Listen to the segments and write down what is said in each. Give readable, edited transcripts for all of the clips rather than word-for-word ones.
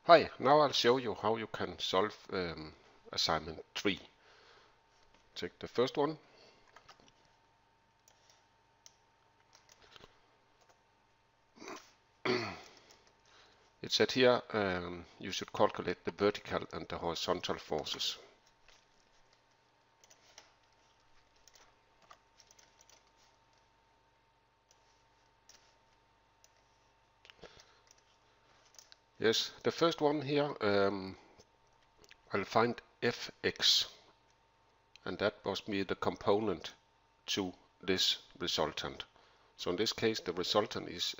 Hi, now I'll show you how you can solve assignment 3. Take the first one. It said here you should calculate the vertical and the horizontal forces. Yes, the first one here, I'll find Fx, and that must be the component to this resultant. So in this case, the resultant is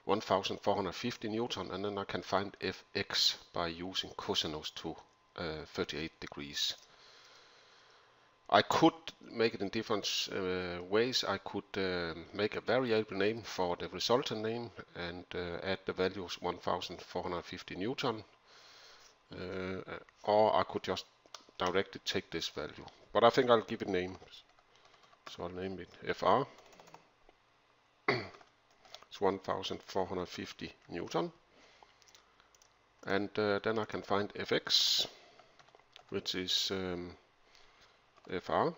1450 Newton, and then I can find Fx by using cosinus to 38 degrees. I could make it in different ways. I could make a variable name for the resultant name and add the values 1450 Newton, or I could just directly take this value. But I think I'll give it names. So I'll name it FR. It's 1450 Newton. And then I can find Fx, which is FR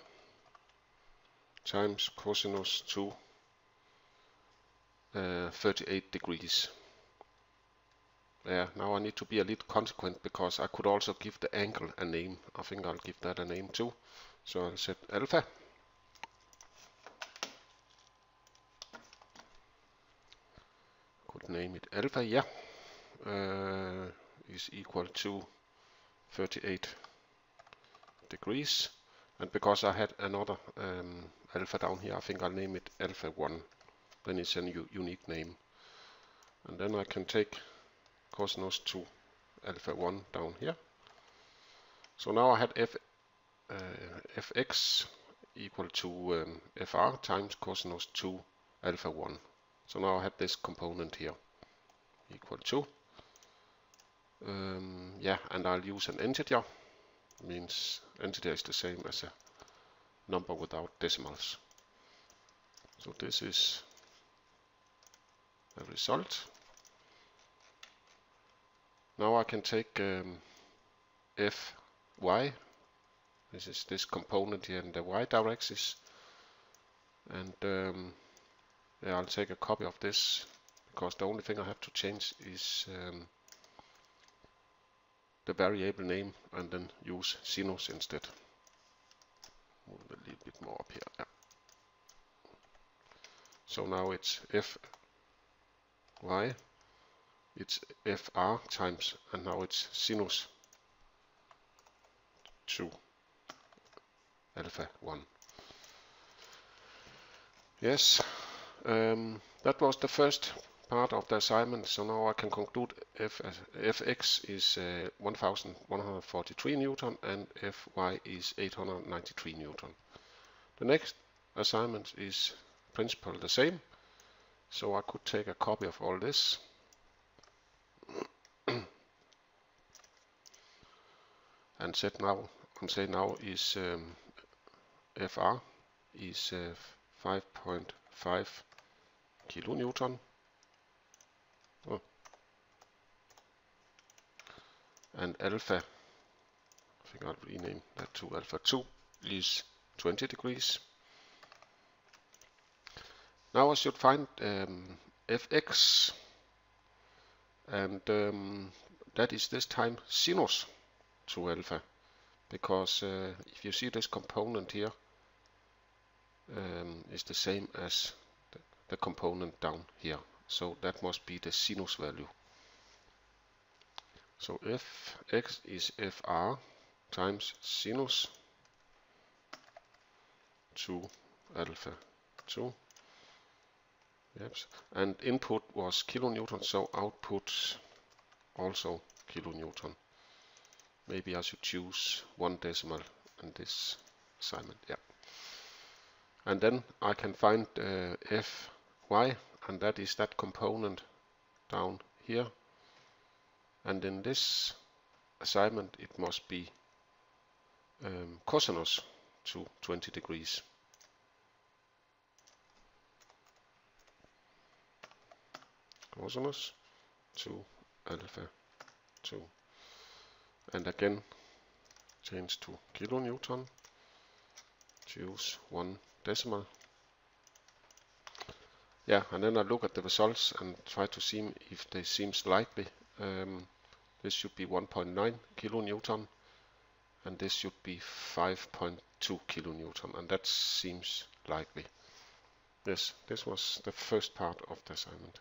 times cosinus to 38 degrees. Now I need to be a little consequent because I could also give the angle a name. I think I'll give that a name too. So I'll set alpha. Could name it alpha, yeah. Is equal to 38 degrees. And because I had another alpha down here, I think I'll name it alpha 1. Then it's a unique name. And then I can take cosinus to alpha 1 down here. So now I had Fx equal to Fr times cosinus 2 alpha 1. So now I have this component here equal to, and I'll use an integer. Means integer is the same as a number without decimals. So this is a result. Now I can take Fy. This is this component here in the y directions, and I'll take a copy of this because the only thing I have to change is the variable name and then use sinus instead. Move a little bit more up here. Yeah. So now it's Fy, it's Fr times, and now it's sinus 2 alpha 1. Yes, that was the first part of the assignment. So now I can conclude Fx is 1143 Newton and Fy is 893 Newton. The next assignment is principle the same. So I could take a copy of all this and say now is Fr is 5.5 kilonewton. And alpha, I think I'll rename that to alpha 2, is 20 degrees. Now I should find Fx, and that is this time sinus to alpha, because if you see this component here is the same as the component down here, so that must be the sinus value. So Fx is Fr times sinus to alpha 2. Yep. And input was kilonewton, so output also kilonewton. Maybe I should choose 1 decimal in this assignment. Yeah. And then I can find Fy, and that is that component down here. And in this assignment it must be cosinus to 20 degrees. Cosinus to alpha 2. And again, change to kilonewton, choose 1 decimal. Yeah, and then I look at the results and try to see if they seems likely. This should be 1.9 kilonewton, and this should be 5.2 kilonewton, and that seems likely. Yes, this was the first part of the assignment.